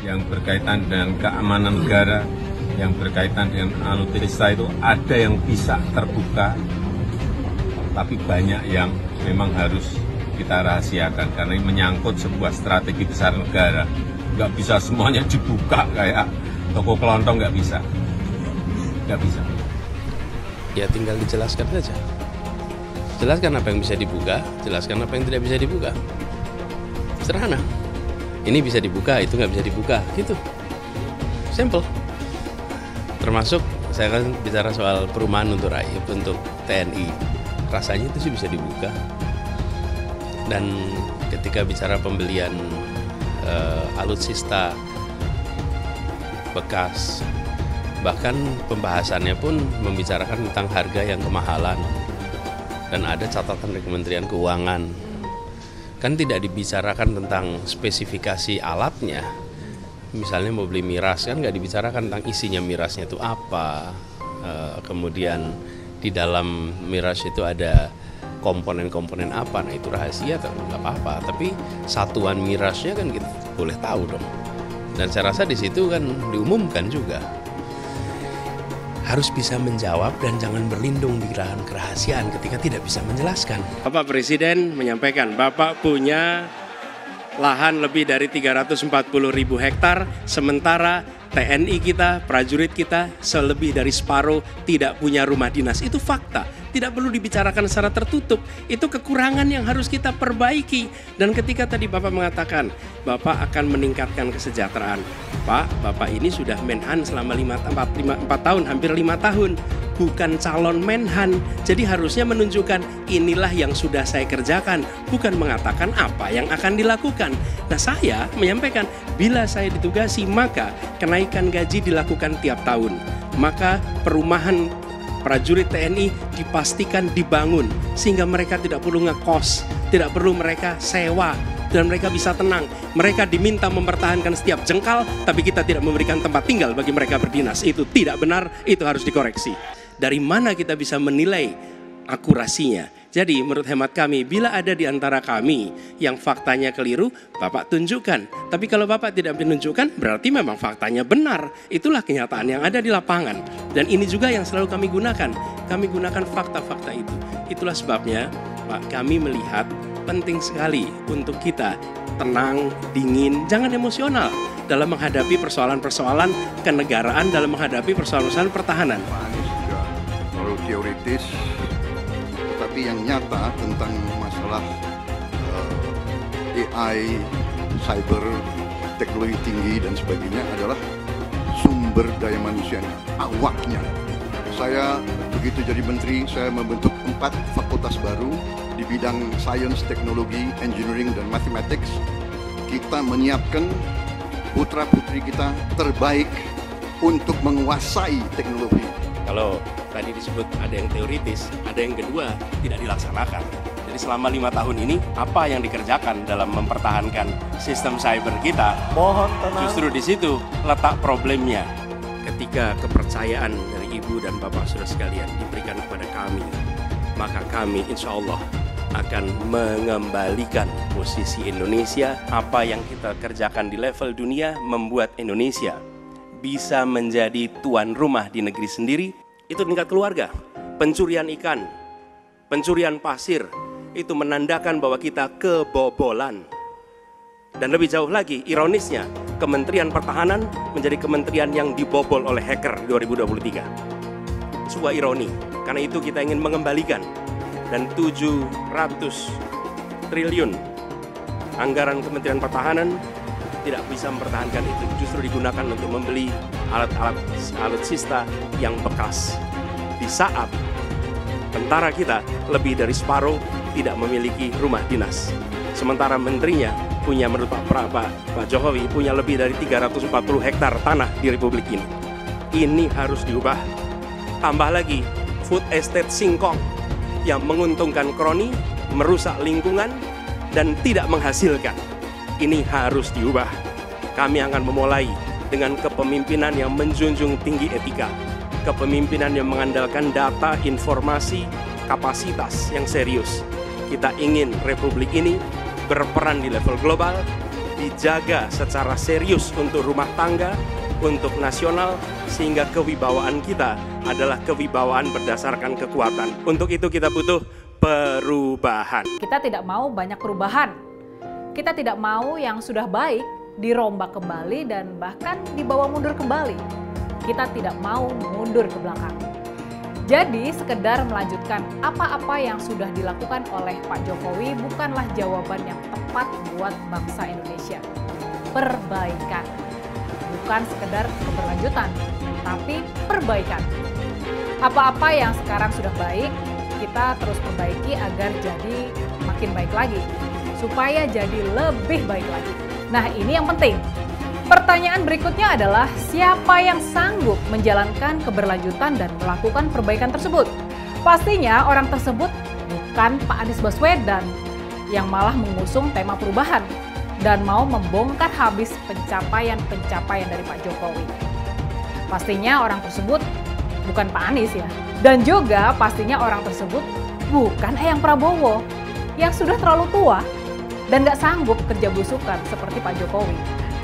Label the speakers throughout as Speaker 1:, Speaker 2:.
Speaker 1: yang berkaitan dengan keamanan negara, yang berkaitan dengan alutsista itu ada yang bisa terbuka, tapi banyak yang memang harus kita rahasiakan karena ini menyangkut sebuah strategi besar negara. Nggak bisa semuanya dibuka kayak toko kelontong, nggak bisa. Nggak bisa.
Speaker 2: Ya tinggal dijelaskan saja. Jelaskan apa yang bisa dibuka, jelaskan apa yang tidak bisa dibuka. Sederhana. Ini bisa dibuka, itu nggak bisa dibuka, gitu. Simple. Termasuk saya kan bicara soal perumahan untuk rakyat, untuk TNI. Rasanya itu sih bisa dibuka. Dan ketika bicara pembelian alutsista bekas, bahkan pembahasannya pun membicarakan tentang harga yang kemahalan. Dan ada catatan dari Kementerian Keuangan. Kan tidak dibicarakan tentang spesifikasi alatnya. Misalnya mau beli miras, kan nggak dibicarakan tentang isinya mirasnya itu apa. Kemudian di dalam miras itu ada komponen-komponen apa. Nah itu rahasia, nggak apa-apa. Tapi satuan mirasnya kan kita boleh tahu dong. Dan saya rasa di situ kan diumumkan juga. Harus bisa menjawab dan jangan berlindung di rahan kerahasiaan ketika tidak bisa menjelaskan. Bapak Presiden menyampaikan, Bapak punya lahan lebih dari 340.000 hektar, sementara TNI kita, prajurit kita, selebih dari separuh tidak punya rumah dinas. Itu fakta, tidak perlu dibicarakan secara tertutup. Itu kekurangan yang harus kita perbaiki. Dan ketika tadi Bapak mengatakan, Bapak akan meningkatkan kesejahteraan. Pak, Bapak ini sudah Menhan selama 4 tahun, hampir 5 tahun. Bukan calon Menhan, jadi harusnya menunjukkan inilah yang sudah saya kerjakan, bukan mengatakan apa yang akan dilakukan. Nah saya menyampaikan, bila saya ditugasi maka kenaikan gaji dilakukan tiap tahun. Maka perumahan prajurit TNI dipastikan dibangun, sehingga mereka tidak perlu ngekos, tidak perlu mereka sewa, dan mereka bisa tenang. Mereka diminta mempertahankan setiap jengkal, tapi kita tidak memberikan tempat tinggal bagi mereka berdinas. Itu tidak benar, itu harus dikoreksi. Dari mana kita bisa menilai akurasinya? Jadi menurut hemat kami, bila ada di antara kami yang faktanya keliru, Bapak tunjukkan. Tapi kalau Bapak tidak menunjukkan, berarti memang faktanya benar. Itulah kenyataan yang ada di lapangan. Dan ini juga yang selalu kami gunakan. Kami gunakan fakta-fakta itu. Itulah sebabnya, Pak, kami melihat penting sekali untuk kita tenang, dingin, jangan emosional dalam menghadapi persoalan-persoalan kenegaraan, dalam menghadapi persoalan-persoalan pertahanan.
Speaker 3: Teoritis, tetapi yang nyata tentang masalah AI, cyber, teknologi tinggi dan sebagainya adalah sumber daya manusianya, awaknya. Saya begitu jadi menteri, saya membentuk 4 fakultas baru di bidang sains, teknologi, engineering, dan mathematics. Kita menyiapkan putra-putri kita terbaik untuk menguasai teknologi.
Speaker 2: Kalau tadi disebut ada yang teoritis, ada yang kedua tidak dilaksanakan. Jadi selama 5 tahun ini apa yang dikerjakan dalam mempertahankan sistem cyber kita?
Speaker 4: Mohon tenang.
Speaker 2: Justru di situ letak problemnya. Ketika kepercayaan dari Ibu dan Bapak Saudara sekalian diberikan kepada kami, maka kami insya Allah akan mengembalikan posisi Indonesia. Apa yang kita kerjakan di level dunia membuat Indonesia bisa menjadi tuan rumah di negeri sendiri. Itu tingkat keluarga. Pencurian ikan, pencurian pasir, itu menandakan bahwa kita kebobolan. Dan lebih jauh lagi, ironisnya, Kementerian Pertahanan menjadi kementerian yang dibobol oleh hacker 2023. Sebuah ironi, karena itu kita ingin mengembalikan. Dan 700 triliun anggaran Kementerian Pertahanan tidak bisa mempertahankan itu, justru digunakan untuk membeli alat-alat alutsista yang bekas. Di saat tentara kita lebih dari separuh tidak memiliki rumah dinas, sementara menterinya punya, menurut Pak Jokowi, punya lebih dari 340 hektar tanah di Republik ini. Ini harus diubah. Tambah lagi food estate singkong yang menguntungkan kroni, merusak lingkungan, dan tidak menghasilkan. Ini harus diubah. Kami akan memulai dengan kepemimpinan yang menjunjung tinggi etika, kepemimpinan yang mengandalkan data, informasi, kapasitas yang serius. Kita ingin Republik ini berperan di level global, dijaga secara serius untuk rumah tangga, untuk nasional, sehingga kewibawaan kita adalah kewibawaan berdasarkan kekuatan. Untuk itu kita butuh perubahan.
Speaker 4: Kita tidak mau banyak perubahan. Kita tidak mau yang sudah baik dirombak kembali dan bahkan dibawa mundur kembali. Kita tidak mau mundur ke belakang. Jadi sekedar melanjutkan apa-apa yang sudah dilakukan oleh Pak Jokowi bukanlah jawaban yang tepat buat bangsa Indonesia. Perbaikan. Bukan sekedar keberlanjutan, tapi perbaikan. Apa-apa yang sekarang sudah baik, kita terus perbaiki agar jadi makin baik lagi. Supaya jadi lebih baik lagi. Nah, ini yang penting. Pertanyaan berikutnya adalah siapa yang sanggup menjalankan keberlanjutan dan melakukan perbaikan tersebut? Pastinya orang tersebut bukan Pak Anies Baswedan yang malah mengusung tema perubahan dan mau membongkar habis pencapaian-pencapaian dari Pak Jokowi. Pastinya orang tersebut bukan Pak Anies ya. Dan juga pastinya orang tersebut bukan Eyang Prabowo yang sudah terlalu tua dan gak sanggup kerja belusukan seperti Pak Jokowi.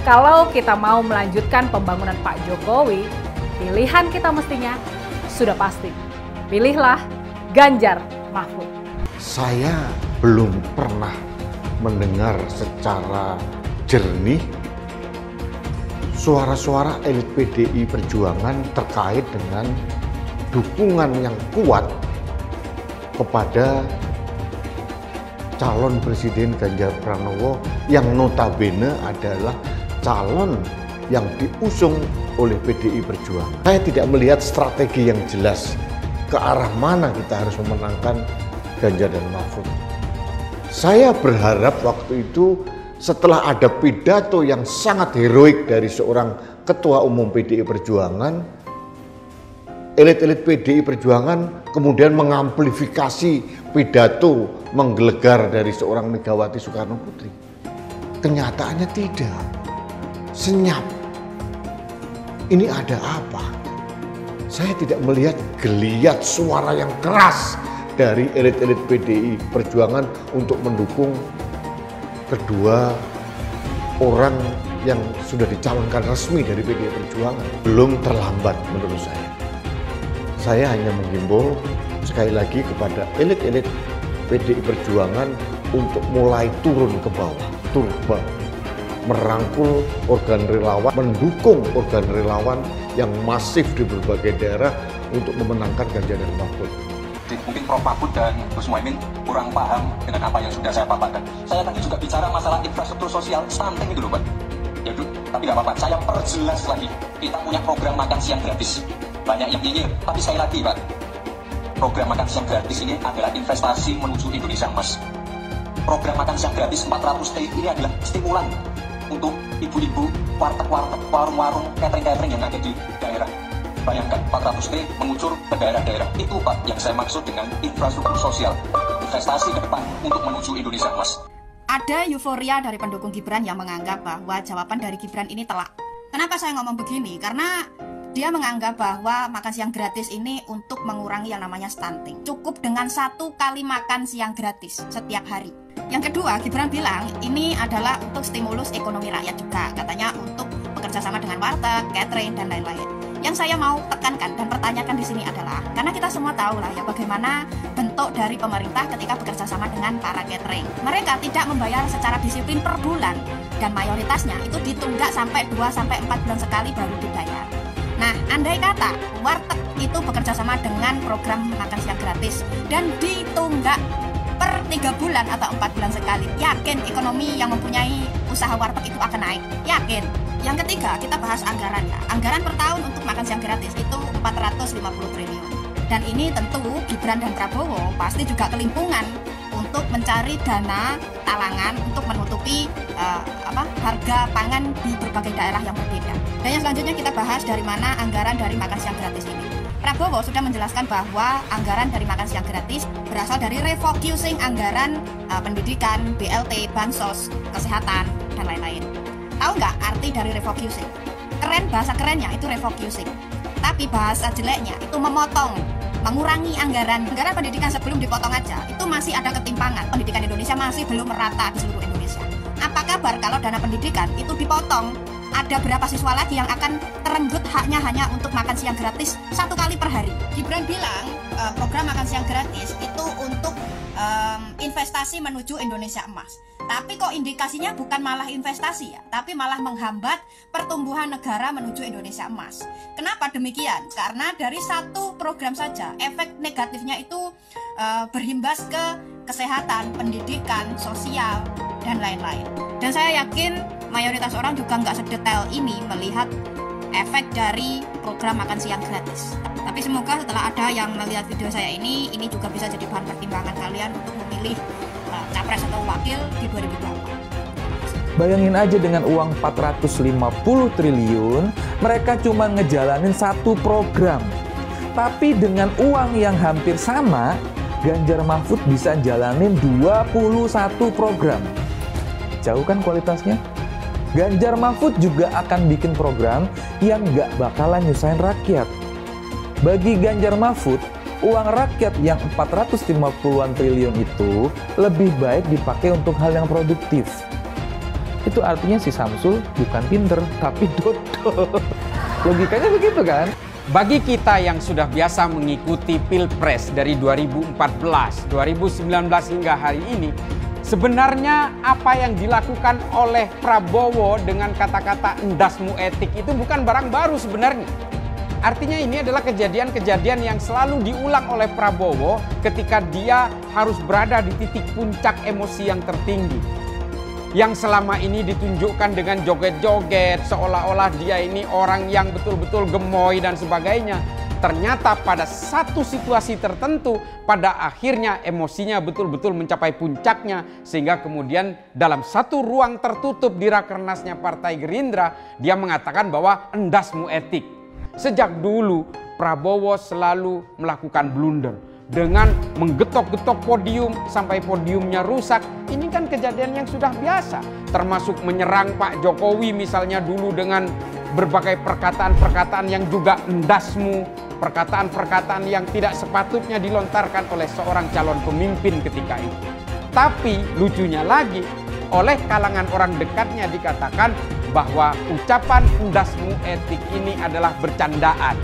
Speaker 4: Kalau kita mau melanjutkan pembangunan Pak Jokowi, pilihan kita mestinya sudah pasti. Pilihlah Ganjar Mahfud.
Speaker 5: Saya belum pernah mendengar secara jernih suara-suara elit PDI Perjuangan terkait dengan dukungan yang kuat kepada calon Presiden Ganjar Pranowo yang notabene adalah calon yang diusung oleh PDI Perjuangan. Saya tidak melihat strategi yang jelas ke arah mana kita harus memenangkan Ganjar dan Mahfud. Saya berharap waktu itu setelah ada pidato yang sangat heroik dari seorang Ketua Umum PDI Perjuangan, elit-elit PDI Perjuangan kemudian mengamplifikasi pidato menggelegar dari seorang Megawati Soekarno Putri. Kenyataannya tidak. Senyap. Ini ada apa? Saya tidak melihat geliat suara yang keras dari elit-elit PDI Perjuangan untuk mendukung kedua orang yang sudah dicalonkan resmi dari PDI Perjuangan. Belum terlambat menurut saya. Saya hanya menghimbau sekali lagi kepada elit-elit PDI Perjuangan untuk mulai turun ke bawah, merangkul organ relawan, mendukung organ relawan yang masif di berbagai daerah untuk memenangkan Ganjar dan Mahfud.
Speaker 6: Mungkin Prof. Mahfud dan Gus Muhaimin kurang paham dengan apa yang sudah saya paparkan. Saya tadi juga bicara masalah infrastruktur sosial stunting itu loh Pak. Ya tapi nggak apa-apa, saya perjelas lagi. Kita punya program makan siang gratis. Banyak yang nyinyir, tapi sekali lagi Pak, program makan siang gratis ini adalah investasi menuju Indonesia Emas. Program makan siang gratis 400T ini adalah stimulan untuk ibu-ibu, warteg-warteg, warung-warung, catering-catering yang ada di daerah. Bayangkan 400T mengucur ke daerah-daerah. Itu Pak yang saya maksud dengan infrastruktur sosial. Investasi ke depan untuk menuju Indonesia Emas.
Speaker 7: Ada euforia dari pendukung Gibran yang menganggap bahwa jawaban dari Gibran ini telak. Kenapa saya ngomong begini? Karena dia menganggap bahwa makan siang gratis ini untuk mengurangi yang namanya stunting. Cukup dengan 1 kali makan siang gratis setiap hari. Yang kedua, Gibran bilang ini adalah untuk stimulus ekonomi rakyat juga. Katanya untuk bekerja sama dengan warteg, catering, dan lain-lain. Yang saya mau tekankan dan pertanyakan di sini adalah, karena kita semua tahu lah ya bagaimana bentuk dari pemerintah ketika bekerja sama dengan para catering. Mereka tidak membayar secara disiplin per bulan dan mayoritasnya itu ditunggak sampai 2-4 bulan sekali baru dibayar. Nah, andai kata warteg itu bekerja sama dengan program makan siang gratis dan ditunggak per 3 bulan atau 4 bulan sekali, yakin ekonomi yang mempunyai usaha warteg itu akan naik? Yakin. Yang ketiga, kita bahas anggaran ya. Anggaran per tahun untuk makan siang gratis itu 450 triliun. Dan ini tentu Gibran dan Prabowo pasti juga kelimpungan untuk mencari dana talangan untuk menutupi harga pangan di berbagai daerah yang berbeda. Dan yang selanjutnya kita bahas dari mana anggaran dari makan siang gratis ini. Prabowo sudah menjelaskan bahwa anggaran dari makan siang gratis berasal dari refocusing anggaran pendidikan, BLT, bansos, kesehatan, dan lain-lain. Tahu nggak arti dari refocusing? Keren, bahasa kerennya itu refocusing. Tapi bahasa jeleknya itu memotong, mengurangi anggaran pendidikan sebelum dipotong aja. Itu masih ada ketimpangan. Pendidikan Indonesia masih belum merata di seluruh Indonesia. apa kabar kalau dana pendidikan itu dipotong? Ada berapa siswa lagi yang akan terenggut haknya hanya untuk makan siang gratis 1 kali per hari? Gibran bilang program makan siang gratis itu untuk investasi menuju Indonesia emas. Tapi kok indikasinya bukan malah investasi ya, tapi malah menghambat pertumbuhan negara menuju Indonesia emas. Kenapa demikian? Karena dari satu program saja, efek negatifnya itu berimbas ke kesehatan, pendidikan, sosial, dan lain-lain. Dan saya yakin mayoritas orang juga nggak sedetail ini melihat efek dari program makan siang gratis. Tapi semoga setelah ada yang melihat video saya ini juga bisa jadi bahan pertimbangan kalian untuk memilih capres atau wakil di 2024.
Speaker 8: Bayangin aja dengan uang 450 triliun, mereka cuma ngejalanin satu program. Tapi dengan uang yang hampir sama, Ganjar Mahfud bisa jalanin 21 program. Jauh kan kualitasnya? Ganjar Mahfud juga akan bikin program yang nggak bakalan nyusahin rakyat. Bagi Ganjar Mahfud, uang rakyat yang 450-an triliun itu lebih baik dipakai untuk hal yang produktif. Itu artinya si Samsul bukan pinter, tapi dodol. Logikanya begitu kan?
Speaker 9: Bagi kita yang sudah biasa mengikuti Pilpres dari 2014, 2019 hingga hari ini, sebenarnya apa yang dilakukan oleh Prabowo dengan kata-kata endasmu etik itu bukan barang baru sebenarnya. Artinya ini adalah kejadian-kejadian yang selalu diulang oleh Prabowo ketika dia harus berada di titik puncak emosi yang tertinggi. Yang selama ini ditunjukkan dengan joget-joget, seolah-olah dia ini orang yang betul-betul gemoy dan sebagainya. Ternyata pada satu situasi tertentu, pada akhirnya emosinya betul-betul mencapai puncaknya. Sehingga kemudian dalam satu ruang tertutup di Rakernasnya Partai Gerindra, dia mengatakan bahwa endasmu etik. Sejak dulu Prabowo selalu melakukan blunder dengan menggetok-getok podium sampai podiumnya rusak. Ini kan kejadian yang sudah biasa, termasuk menyerang Pak Jokowi misalnya dulu dengan berbagai perkataan-perkataan yang juga endasmu, perkataan-perkataan yang tidak sepatutnya dilontarkan oleh seorang calon pemimpin ketika itu. Tapi lucunya lagi, oleh kalangan orang dekatnya dikatakan bahwa ucapan endasmu etik ini adalah bercandaan.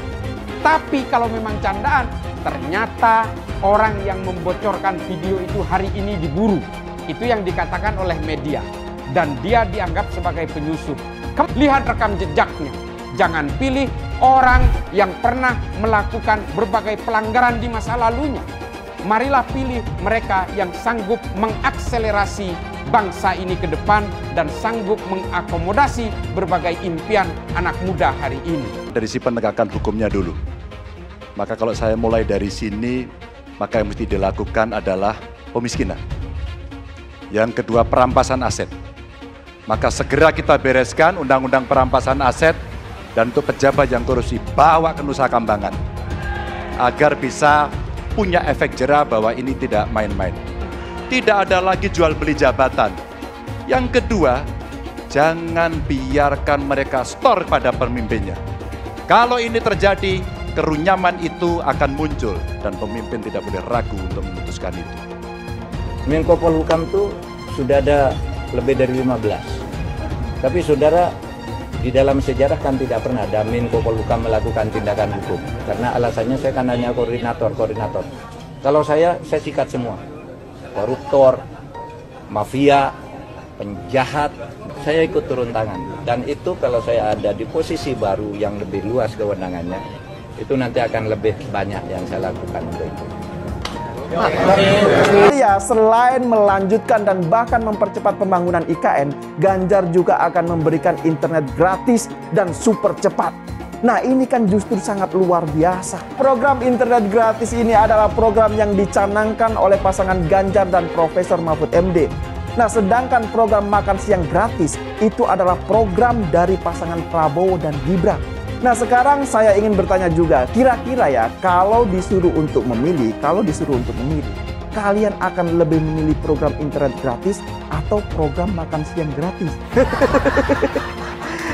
Speaker 9: Tapi kalau memang candaan, ternyata orang yang membocorkan video itu hari ini diburu. Itu yang dikatakan oleh media. Dan dia dianggap sebagai penyusup. Lihat rekam jejaknya. Jangan pilih orang yang pernah melakukan berbagai pelanggaran di masa lalunya. Marilah pilih mereka yang sanggup mengakselerasi bangsa ini ke depan dan sanggup mengakomodasi berbagai impian anak muda hari ini.
Speaker 10: Dari si penegakan hukumnya dulu. Maka kalau saya mulai dari sini, maka yang mesti dilakukan adalah pemiskinan. Yang kedua, perampasan aset. Maka segera kita bereskan undang-undang perampasan aset dan untuk pejabat yang korupsi bawa ke Nusa Kambangan agar bisa punya efek jera bahwa ini tidak main-main. Tidak ada lagi jual beli jabatan. Yang kedua, jangan biarkan mereka store pada pemimpinnya. Kalau ini terjadi, kerunyaman itu akan muncul dan pemimpin tidak boleh ragu untuk memutuskan itu.
Speaker 11: Menko Polhukam itu sudah ada lebih dari 15. Tapi saudara, di dalam sejarah kan tidak pernah ada Menko Polhukam melakukan tindakan hukum. Karena alasannya saya kan hanya koordinator. Kalau saya sikat semua. Koruptor, mafia, penjahat, saya ikut turun tangan. Dan itu kalau saya ada di posisi baru yang lebih luas kewenangannya, itu nanti akan lebih banyak yang saya lakukan untuk itu.
Speaker 12: Ya, selain melanjutkan dan bahkan mempercepat pembangunan IKN, Ganjar juga akan memberikan internet gratis dan super cepat. Nah, ini kan justru sangat luar biasa. Program internet gratis ini adalah program yang dicanangkan oleh pasangan Ganjar dan Profesor Mahfud MD. Nah, sedangkan program makan siang gratis itu adalah program dari pasangan Prabowo dan Gibran. Nah, sekarang saya ingin bertanya juga, kira-kira ya, kalau disuruh untuk memilih, kalian akan lebih memilih program internet gratis atau program makan siang gratis?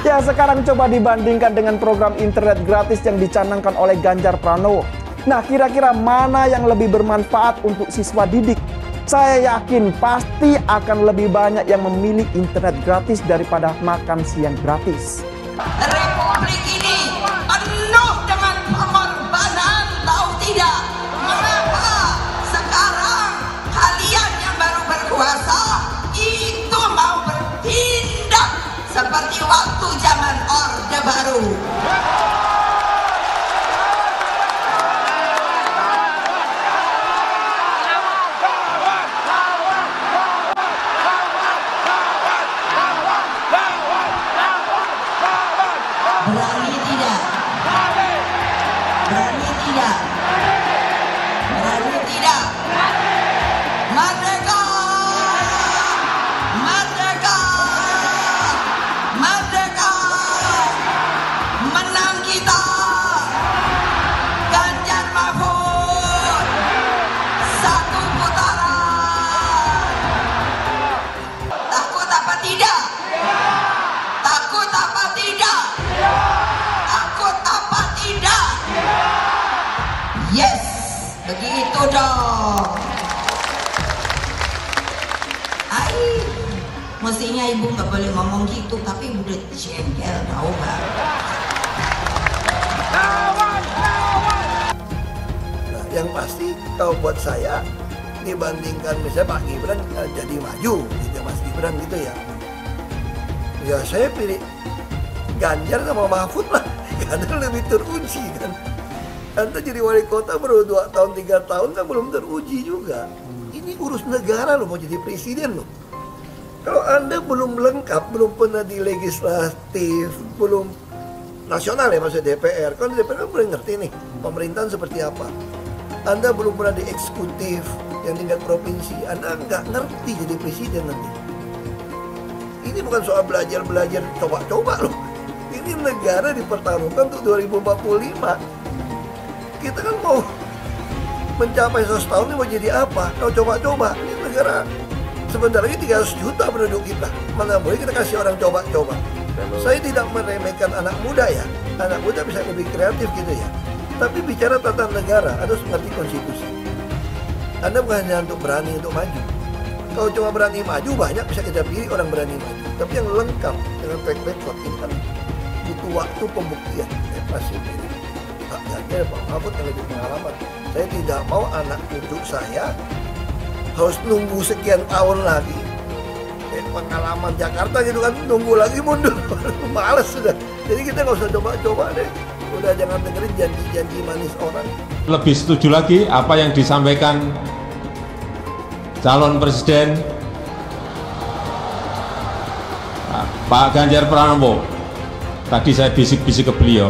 Speaker 12: Ya, sekarang coba dibandingkan dengan program internet gratis yang dicanangkan oleh Ganjar Pranowo. Nah, kira-kira mana yang lebih bermanfaat untuk siswa didik? Saya yakin pasti akan lebih banyak yang memilih internet gratis daripada makan siang gratis.
Speaker 13: Republik ini penuh dengan pengorbanan, tahu tidak? Mengapa sekarang kalian yang baru berkuasa itu mau bertindak seperti waktu zaman Orde Baru? Berani tidak? Berani tidak? Berani tidak? Merdeka! Merdeka! Merdeka! Menang kita! Ganjar Mahfud! Satu putaran! Takut apa tidak? Takut apa tidak? Takut apa tidak? Yes, begitu dong. Mestinya ibu nggak boleh ngomong gitu, tapi udah jengkel tau gak?
Speaker 14: Nah, yang pasti kalau buat saya dibandingkan misalnya Pak Gibran jadi maju gitu, Mas Gibran gitu ya. Ya saya pilih Ganjar sama Mahfud lah, karena lebih teruji kan. Anda jadi wali kota baru 2 tahun 3 tahun kan belum teruji juga. Ini urus negara loh, mau jadi presiden loh. Kalau Anda belum lengkap, belum pernah di legislatif, belum nasional ya maksudnya DPR. Kalau di DPR kan boleh ngerti nih pemerintahan seperti apa. Anda belum pernah di eksekutif yang tingkat provinsi, Anda nggak ngerti jadi presiden nanti. Ini bukan soal belajar-belajar coba-coba loh. Ini negara dipertaruhkan untuk 2045. Kita kan mau mencapai 100 tahun ini mau jadi apa? Kalau coba-coba, ini negara sebentar lagi 300 juta penduduk kita. Mana boleh kita kasih orang coba-coba. Saya tidak meremehkan anak muda ya. Anak muda bisa lebih kreatif gitu ya. Tapi bicara tata negara, harus mengerti konstitusi. Anda bukan hanya untuk berani untuk maju. Kalau cuma berani maju, banyak bisa kita pilih orang berani maju. Tapi yang lengkap dengan track record ini kan butuh waktu pembuktian. Saya pasti pilih Pak Ganjar, Pak Mahfud yang lebih pengalaman. Saya tidak mau anak cucu saya harus nunggu sekian tahun lagi. Pengalaman Jakarta gitu kan, nunggu lagi mundur. Males sudah. Jadi kita nggak usah coba-coba deh. Udah jangan dengerin janji-janji manis orang.
Speaker 1: Lebih setuju lagi apa yang disampaikan calon presiden Pak Ganjar Pranowo. Tadi saya bisik-bisik ke beliau,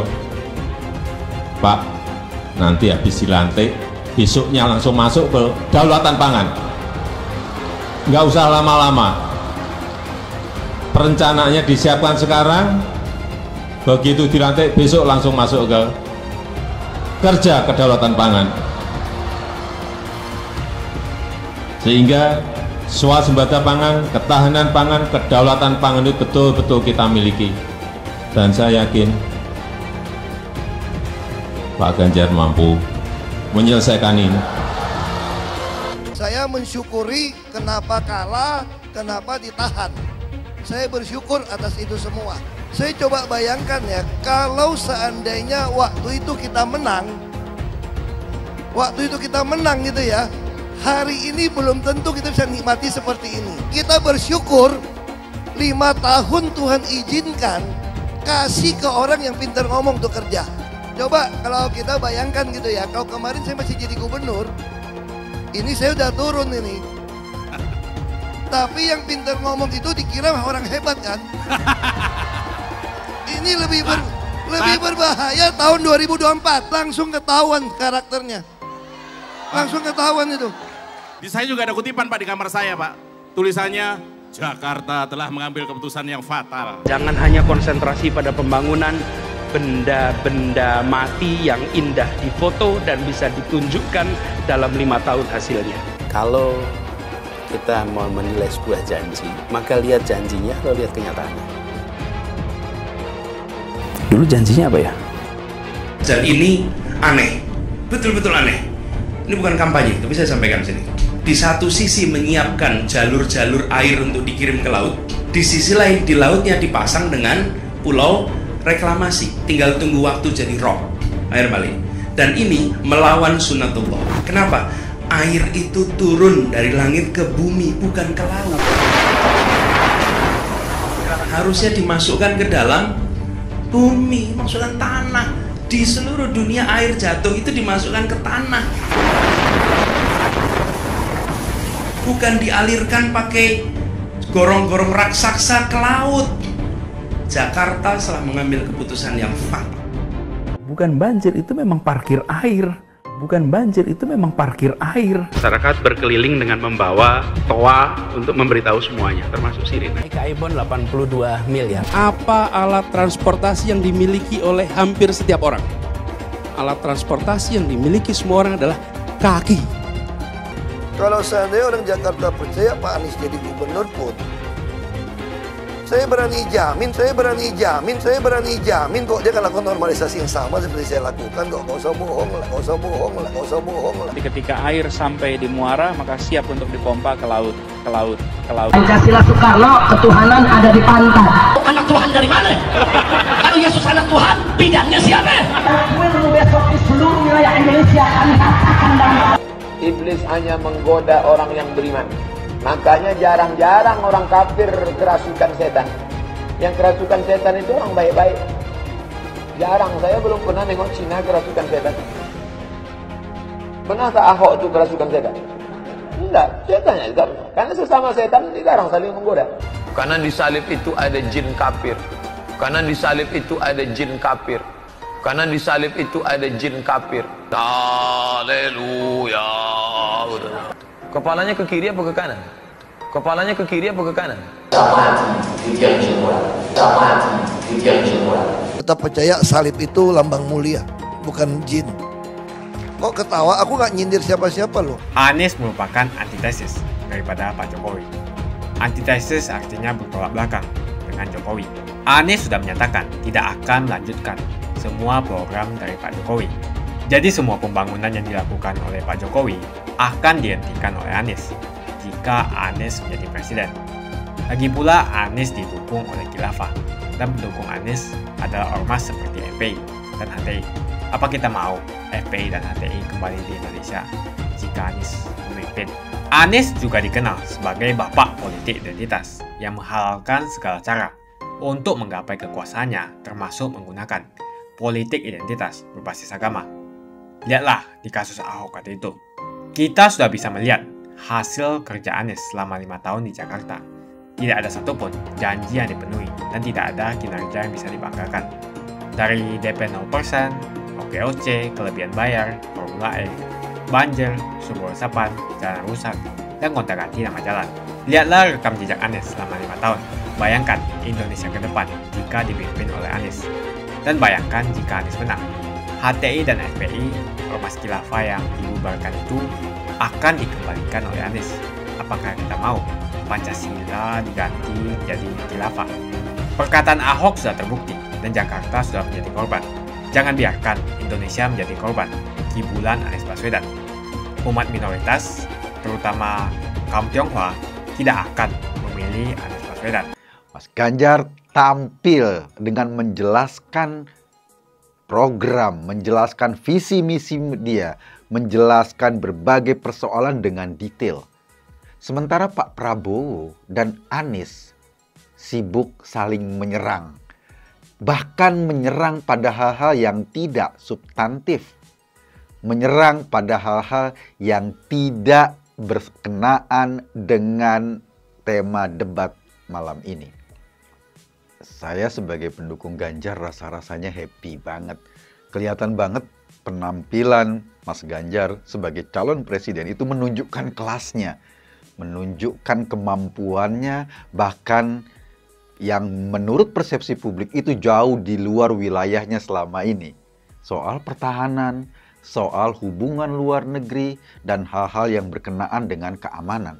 Speaker 1: Pak, nanti habis dilantik, besoknya langsung masuk ke kedaulatan pangan. Nggak usah lama-lama. Perencanaannya disiapkan sekarang, begitu dilantik besok langsung masuk ke kerja kedaulatan pangan. Sehingga swasembada pangan, ketahanan pangan, kedaulatan pangan itu betul-betul kita miliki. Dan saya yakin Pak Ganjar mampu menyelesaikan ini.
Speaker 14: Saya mensyukuri kenapa kalah, kenapa ditahan. Saya bersyukur atas itu semua. Saya coba bayangkan ya, kalau seandainya waktu itu kita menang gitu ya, hari ini belum tentu kita bisa nikmati seperti ini. Kita bersyukur 5 tahun Tuhan izinkan kasih ke orang yang pintar ngomong untuk kerja. Coba kalau kita bayangkan gitu ya, kalau kemarin saya masih jadi gubernur, ini saya udah turun ini. Tapi yang pintar ngomong itu dikira orang hebat kan? Ini lebih berbahaya tahun 2024. Langsung ketahuan karakternya. Langsung ketahuan itu.
Speaker 15: Di saya juga ada kutipan Pak di kamar saya Pak. Tulisannya, Jakarta telah mengambil keputusan yang fatal.
Speaker 2: Jangan hanya konsentrasi pada pembangunan benda-benda mati yang indah difoto dan bisa ditunjukkan dalam 5 tahun hasilnya.
Speaker 16: Kalau kita mau menilai sebuah janji, maka lihat janjinya, lalu lihat kenyataannya.
Speaker 2: Dulu janjinya apa ya? Dan ini aneh, betul-betul aneh. Ini bukan kampanye, tapi saya sampaikan sini. di satu sisi menyiapkan jalur-jalur air untuk dikirim ke laut, di sisi lain di lautnya dipasang dengan pulau reklamasi, tinggal tunggu waktu jadi rob, air balik. Dan ini melawan sunatullah. Kenapa? Air itu turun dari langit ke bumi, bukan ke laut. Harusnya dimasukkan ke dalam bumi, masukkan tanah. Di seluruh dunia air jatuh itu dimasukkan ke tanah, bukan dialirkan pakai gorong-gorong raksasa ke laut. Jakarta telah mengambil keputusan yang fatal.
Speaker 17: Bukan banjir, itu memang parkir air. Bukan banjir, itu memang parkir air.
Speaker 2: Masyarakat berkeliling dengan membawa toa untuk memberitahu semuanya, termasuk sirine.
Speaker 16: IKI Bond 82 miliar.
Speaker 2: Apa alat transportasi yang dimiliki oleh hampir setiap orang? Alat transportasi yang dimiliki semua orang adalah kaki.
Speaker 14: Kalau seandainya orang Jakarta percaya Pak Anies jadi gubernur pun, saya berani jamin kok dia akan lakukan normalisasi yang sama seperti saya lakukan kok. Gak usah bohong lah.
Speaker 18: Ketika air sampai di muara, maka siap untuk dipompa ke laut.
Speaker 19: Pancasila Soekarno, ketuhanan ada di pantai.
Speaker 20: Anak Tuhan dari mana? Kalau Yesus anak Tuhan, bidangnya siapa?
Speaker 19: Besok di seluruh wilayah Indonesia kami katakan dalam.
Speaker 21: Iblis hanya menggoda orang yang beriman. Makanya jarang-jarang orang kafir kerasukan setan. Yang kerasukan setan itu orang baik-baik. Jarang, saya belum pernah nengok Cina kerasukan setan. Pernah tak Ahok itu kerasukan setan? Enggak, setannya juga. Karena sesama setan jarang saling menggoda.
Speaker 22: Karena di salib itu ada jin kafir. Karena di salib itu ada jin kafir. Karena di salib itu ada jin kafir. Haleluya. Kepalanya ke kiri apa ke kanan? Kepalanya ke kiri apa ke kanan?
Speaker 14: Tetap percaya salib itu lambang mulia, bukan jin. Kok ketawa? Aku nggak nyindir siapa-siapa loh.
Speaker 23: Anies merupakan antitesis daripada Pak Jokowi. Antitesis artinya bertolak belakang dengan Jokowi. Anies sudah menyatakan tidak akan melanjutkan semua program dari Pak Jokowi. Jadi semua pembangunan yang dilakukan oleh Pak Jokowi akan dihentikan oleh Anies jika Anies menjadi presiden. Lagi pula Anies didukung oleh khilafah dan pendukung Anies adalah ormas seperti FPI dan HTI. Apa kita mau FPI dan HTI kembali di Indonesia jika Anies memimpin? Anies juga dikenal sebagai bapak politik identitas yang menghalalkan segala cara untuk menggapai kekuasaannya, termasuk menggunakan politik identitas berbasis agama. Lihatlah di kasus Ahok waktu itu. Kita sudah bisa melihat hasil kerja Anies selama 5 tahun di Jakarta. Tidak ada satupun janji yang dipenuhi dan tidak ada kinerja yang bisa dibanggakan. Dari DP 0%, OKOC, kelebihan bayar, Formula E, banjir, sumber resapan, jalan rusak, dan gonta-ganti nama jalan. Lihatlah rekam jejak Anies selama 5 tahun. Bayangkan Indonesia ke depan jika dipimpin oleh Anies. Dan bayangkan jika Anies menang. HTI dan FPI, ormas khilafah yang dibubarkan itu akan dikembalikan oleh Anies. Apakah kita mau Pancasila diganti jadi khilafah? Perkataan Ahok sudah terbukti dan Jakarta sudah menjadi korban. Jangan biarkan Indonesia menjadi korban kibulan Anies Baswedan. Umat minoritas, terutama kaum Tionghoa, tidak akan memilih Anies Baswedan.
Speaker 5: Mas Ganjar tampil dengan menjelaskan program, menjelaskan visi misi dia, menjelaskan berbagai persoalan dengan detail. Sementara Pak Prabowo dan Anies sibuk saling menyerang. Bahkan menyerang pada hal-hal yang tidak substantif. Menyerang pada hal-hal yang tidak berkenaan dengan tema debat malam ini. Saya sebagai pendukung Ganjar rasa-rasanya happy banget. Kelihatan banget penampilan Mas Ganjar sebagai calon presiden itu menunjukkan kelasnya. Menunjukkan kemampuannya, bahkan yang menurut persepsi publik itu jauh di luar wilayahnya selama ini. Soal pertahanan, soal hubungan luar negeri, dan hal-hal yang berkenaan dengan keamanan.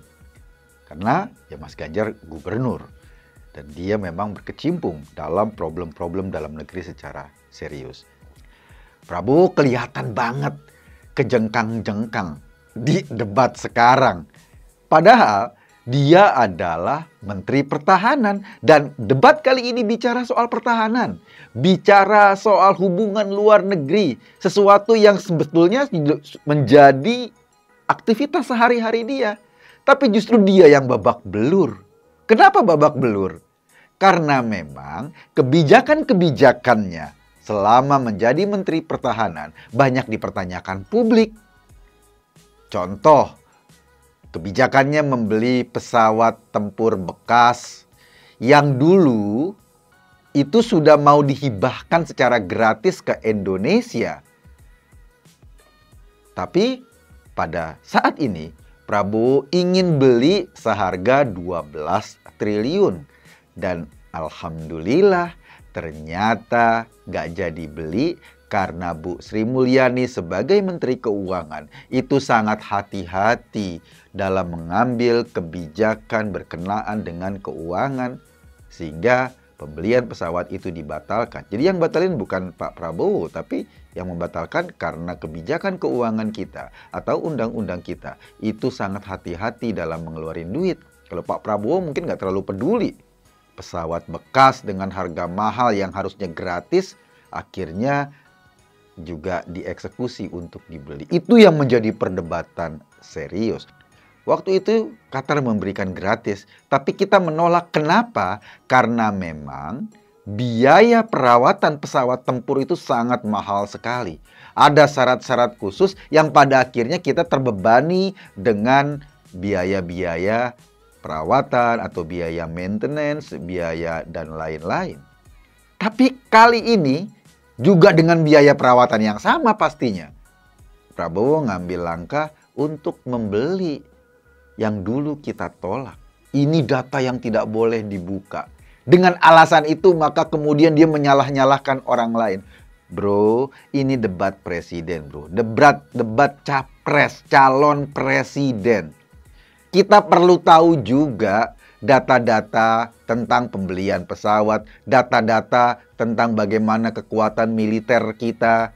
Speaker 5: Karena ya Mas Ganjar gubernur. Dan dia memang berkecimpung dalam problem-problem dalam negeri secara serius. Prabowo kelihatan banget kejengkang-jengkang di debat sekarang. Padahal dia adalah Menteri Pertahanan. Dan debat kali ini bicara soal pertahanan. Bicara soal hubungan luar negeri. Sesuatu yang sebetulnya menjadi aktivitas sehari-hari dia. Tapi justru dia yang babak belur. Kenapa babak belur? Karena memang kebijakan-kebijakannya selama menjadi Menteri Pertahanan banyak dipertanyakan publik. Contoh, kebijakannya membeli pesawat tempur bekas yang dulu itu sudah mau dihibahkan secara gratis ke Indonesia. Tapi pada saat ini Prabowo ingin beli seharga 12 triliun. Dan alhamdulillah ternyata gak jadi beli karena Bu Sri Mulyani sebagai Menteri Keuangan itu sangat hati-hati dalam mengambil kebijakan berkenaan dengan keuangan sehingga pembelian pesawat itu dibatalkan. Jadi yang batalin bukan Pak Prabowo, tapi yang membatalkan karena kebijakan keuangan kita atau undang-undang kita itu sangat hati-hati dalam mengeluarin duit. Kalau Pak Prabowo mungkin nggak terlalu peduli. Pesawat bekas dengan harga mahal yang harusnya gratis, akhirnya juga dieksekusi untuk dibeli. Itu yang menjadi perdebatan serius. Waktu itu Qatar memberikan gratis, tapi kita menolak. Kenapa? Karena memang biaya perawatan pesawat tempur itu sangat mahal sekali. Ada syarat-syarat khusus yang pada akhirnya kita terbebani dengan biaya-biaya perawatan atau biaya maintenance, biaya dan lain-lain. Tapi kali ini juga dengan biaya perawatan yang sama pastinya. Prabowo ngambil langkah untuk membeli yang dulu kita tolak. Ini data yang tidak boleh dibuka. Dengan alasan itu maka kemudian dia menyalah-nyalahkan orang lain. Bro, ini debat presiden bro. Debat capres, calon presiden. Kita perlu tahu juga data-data tentang pembelian pesawat, data-data tentang bagaimana kekuatan militer kita,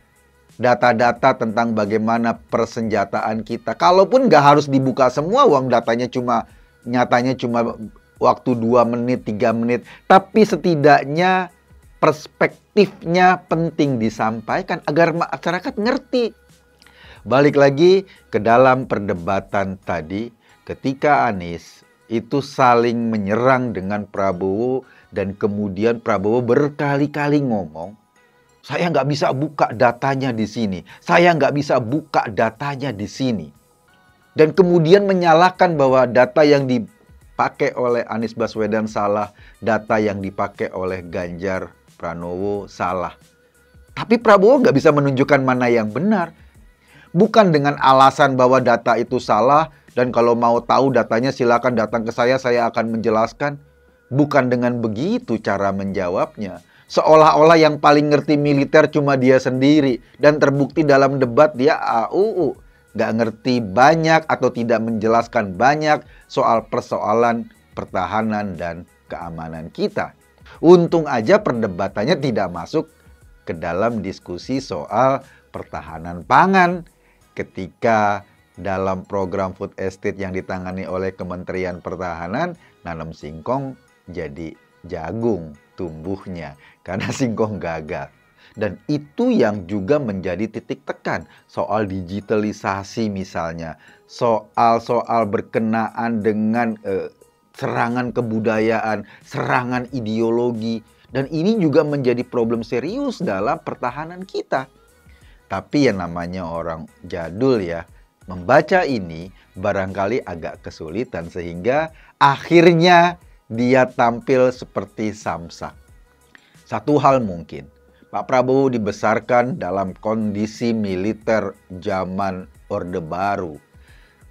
Speaker 5: data-data tentang bagaimana persenjataan kita. Kalaupun nggak harus dibuka semua, uang datanya nyatanya cuma waktu 2 menit, 3 menit. Tapi setidaknya perspektifnya penting disampaikan agar masyarakat ngerti. Balik lagi ke dalam perdebatan tadi, ketika Anies itu saling menyerang dengan Prabowo dan kemudian Prabowo berkali-kali ngomong, saya nggak bisa buka datanya di sini, saya nggak bisa buka datanya di sini. Dan kemudian menyalahkan bahwa data yang dipakai oleh Anies Baswedan salah, data yang dipakai oleh Ganjar Pranowo salah. Tapi Prabowo nggak bisa menunjukkan mana yang benar. Bukan dengan alasan bahwa data itu salah, dan kalau mau tahu datanya silakan datang ke saya akan menjelaskan. Bukan dengan begitu cara menjawabnya. Seolah-olah yang paling ngerti militer cuma dia sendiri. Dan terbukti dalam debat dia AUU. Nggak ngerti banyak atau tidak menjelaskan banyak soal persoalan pertahanan dan keamanan kita. Untung aja perdebatannya tidak masuk ke dalam diskusi soal pertahanan pangan. Ketika dalam program food estate yang ditangani oleh Kementerian Pertahanan, nanam singkong jadi jagung tumbuhnya karena singkong gagal. Dan itu yang juga menjadi titik tekan soal digitalisasi misalnya, soal berkenaan dengan serangan kebudayaan, serangan ideologi, dan ini juga menjadi problem serius dalam pertahanan kita. Tapi yang namanya orang jadul ya, membaca ini barangkali agak kesulitan sehingga akhirnya dia tampil seperti samsak. Satu hal mungkin, Pak Prabowo dibesarkan dalam kondisi militer zaman Orde Baru.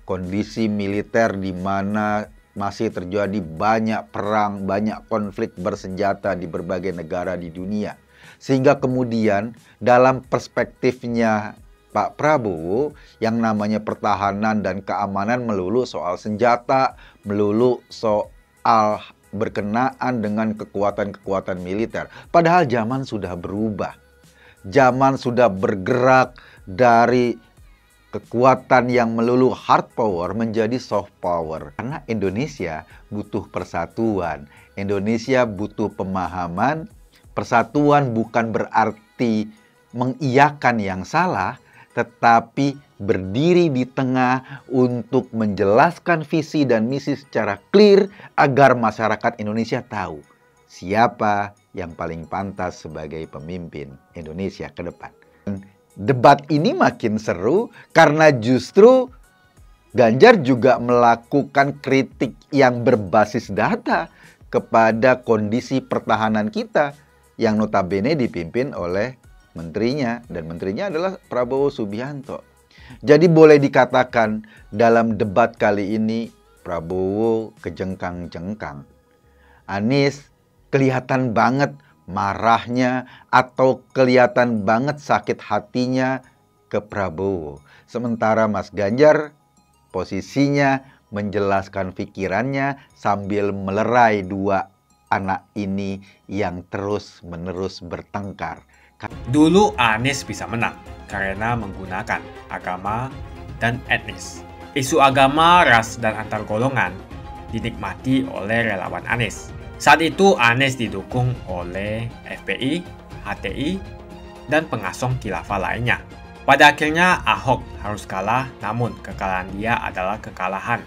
Speaker 5: Kondisi militer di mana masih terjadi banyak perang, banyak konflik bersenjata di berbagai negara di dunia. Sehingga kemudian dalam perspektifnya Pak Prabowo yang namanya pertahanan dan keamanan melulu soal senjata, melulu soal berkenaan dengan kekuatan-kekuatan militer. Padahal zaman sudah berubah. Zaman sudah bergerak dari kekuatan yang melulu hard power menjadi soft power. Karena Indonesia butuh persatuan, Indonesia butuh pemahaman. Persatuan bukan berarti mengiyakan yang salah, tetapi berdiri di tengah untuk menjelaskan visi dan misi secara clear agar masyarakat Indonesia tahu siapa yang paling pantas sebagai pemimpin Indonesia ke depan. Debat ini makin seru karena justru Ganjar juga melakukan kritik yang berbasis data kepada kondisi pertahanan kita yang notabene dipimpin oleh menterinya, dan menterinya adalah Prabowo Subianto. Jadi boleh dikatakan dalam debat kali ini Prabowo kejengkang-jengkang. Anies kelihatan banget marahnya atau kelihatan banget sakit hatinya ke Prabowo. Sementara Mas Ganjar posisinya menjelaskan pikirannya sambil melerai dua anak ini yang terus-menerus bertengkar.
Speaker 23: Dulu Anies bisa menang karena menggunakan agama dan etnis. Isu agama, ras, dan antar golongan dinikmati oleh relawan Anies. Saat itu Anies didukung oleh FPI, HTI, dan pengasong khilafah lainnya. Pada akhirnya Ahok harus kalah, namun kekalahan dia adalah kekalahan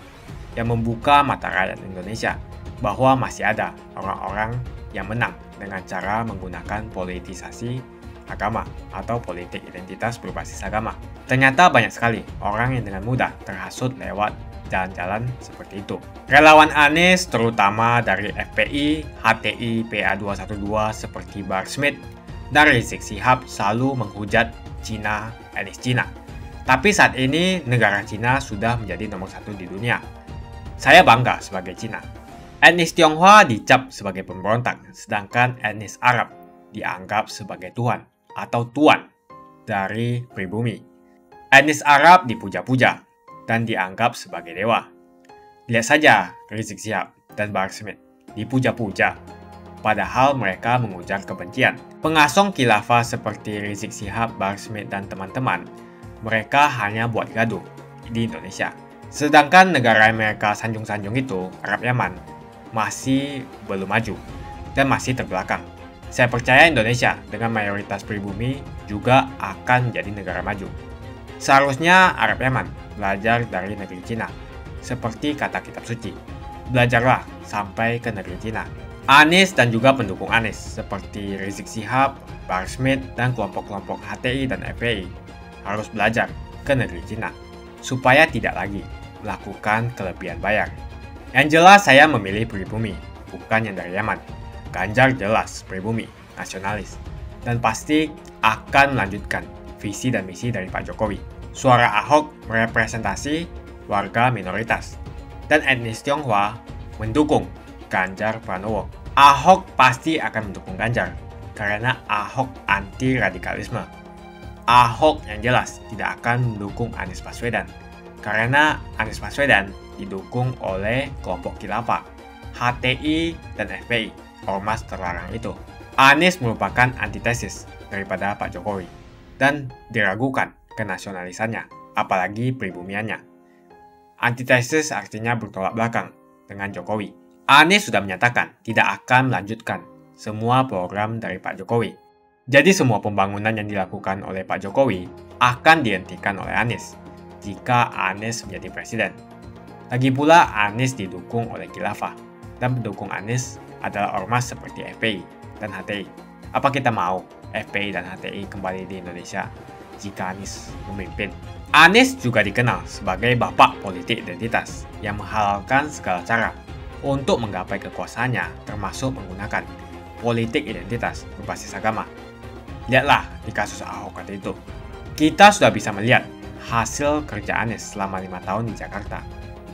Speaker 23: yang membuka mata rakyat Indonesia bahwa masih ada orang-orang yang menang dengan cara menggunakan politisasi agama atau politik identitas berbasis agama. Ternyata banyak sekali orang yang dengan mudah terhasut lewat jalan-jalan seperti itu. Relawan Anies terutama dari FPI, HTI, PA212 seperti Bahar Smith dan Rizik Syihab selalu menghujat Cina, etnis Cina. Tapi saat ini negara Cina sudah menjadi nomor 1 di dunia. Saya bangga sebagai Cina. Etnis Tionghoa dicap sebagai pemberontak, sedangkan etnis Arab dianggap sebagai Tuhan atau tuan dari pribumi. Etnis Arab dipuja-puja dan dianggap sebagai dewa. Lihat saja Rizik Syihab dan Bahar Smith dipuja-puja, padahal mereka mengujar kebencian. Pengasong khilafah seperti Rizik Syihab, Bahar Smith, dan teman-teman, mereka hanya buat gaduh di Indonesia. Sedangkan negara yang mereka sanjung-sanjung itu, Arab Yaman, masih belum maju dan masih terbelakang. Saya percaya Indonesia dengan mayoritas pribumi juga akan menjadi negara maju. Seharusnya Arab Yaman belajar dari negeri Cina. Seperti kata kitab suci, belajarlah sampai ke negeri Cina. Anies dan juga pendukung Anies seperti Rizik Syihab, Bahar Smith, dan kelompok-kelompok HTI dan FPI harus belajar ke negeri Cina supaya tidak lagi melakukan kelebihan bayar. Yang jelas saya memilih pribumi, bukan yang dari Yaman. Ganjar jelas pribumi, nasionalis, dan pasti akan melanjutkan visi dan misi dari Pak Jokowi. Suara Ahok merepresentasi warga minoritas, dan etnis Tionghoa mendukung Ganjar Pranowo. Ahok pasti akan mendukung Ganjar, karena Ahok anti radikalisme. Ahok yang jelas tidak akan mendukung Anies Baswedan, karena Anies Baswedan didukung oleh kelompok khilafah, HTI, dan FPI. Ormas terlarang itu. Anies merupakan antitesis daripada Pak Jokowi dan diragukan kenasionalisannya, apalagi pribumiannya. Antitesis artinya bertolak belakang dengan Jokowi. Anies sudah menyatakan tidak akan melanjutkan semua program dari Pak Jokowi. Jadi semua pembangunan yang dilakukan oleh Pak Jokowi akan dihentikan oleh Anies jika Anies menjadi presiden. Lagi pula Anies didukung oleh khilafah, dan pendukung Anies adalah ormas seperti FPI dan HTI. Apa kita mau FPI dan HTI kembali di Indonesia jika Anies memimpin? Anies juga dikenal sebagai bapak politik identitas yang menghalalkan segala cara untuk menggapai kekuasaannya, termasuk menggunakan politik identitas berbasis agama. Lihatlah di kasus Ahok kali itu. Kita sudah bisa melihat hasil kerja Anies selama 5 tahun di Jakarta.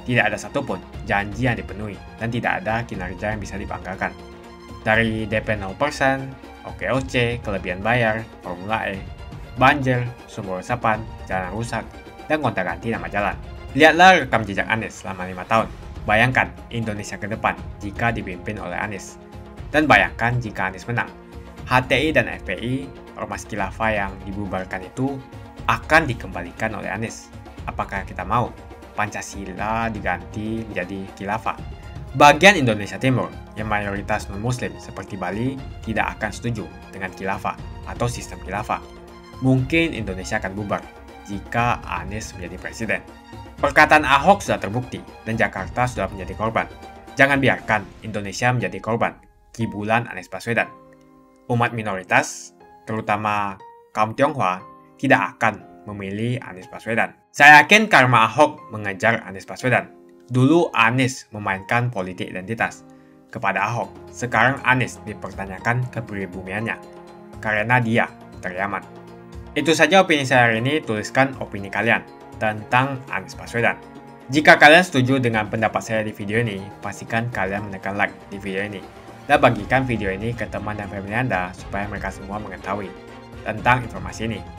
Speaker 23: Tidak ada satupun janji yang dipenuhi dan tidak ada kinerja yang bisa dibanggakan. Dari DP 0%, OKOC, kelebihan bayar, Formula E, banjir, sumber resapan, jalan rusak, dan gonta-ganti nama jalan. Lihatlah rekam jejak Anies selama 5 tahun. Bayangkan Indonesia ke depan jika dipimpin oleh Anies. Dan bayangkan jika Anies menang. HTI dan FPI, ormas khilafah yang dibubarkan itu, akan dikembalikan oleh Anies. apakah kita mau Pancasila diganti menjadi khilafah? Bagian Indonesia Timur yang mayoritas non-muslim seperti Bali tidak akan setuju dengan khilafah atau sistem khilafah. Mungkin Indonesia akan bubar jika Anies menjadi presiden. Perkataan Ahok sudah terbukti dan Jakarta sudah menjadi korban. Jangan biarkan Indonesia menjadi korban kibulan Anies Baswedan. Umat minoritas, terutama kaum Tionghoa, tidak akan memilih Anies Baswedan. Saya yakin karma Ahok mengejar Anies Baswedan. Dulu Anies memainkan politik identitas kepada Ahok. Sekarang Anies dipertanyakan kepribumiannya karena dia teriaman. Itu saja opini saya hari ini. Tuliskan opini kalian tentang Anies Baswedan. Jika kalian setuju dengan pendapat saya di video ini, pastikan kalian menekan like di video ini. Dan bagikan video ini ke teman dan family Anda supaya mereka semua mengetahui tentang informasi ini.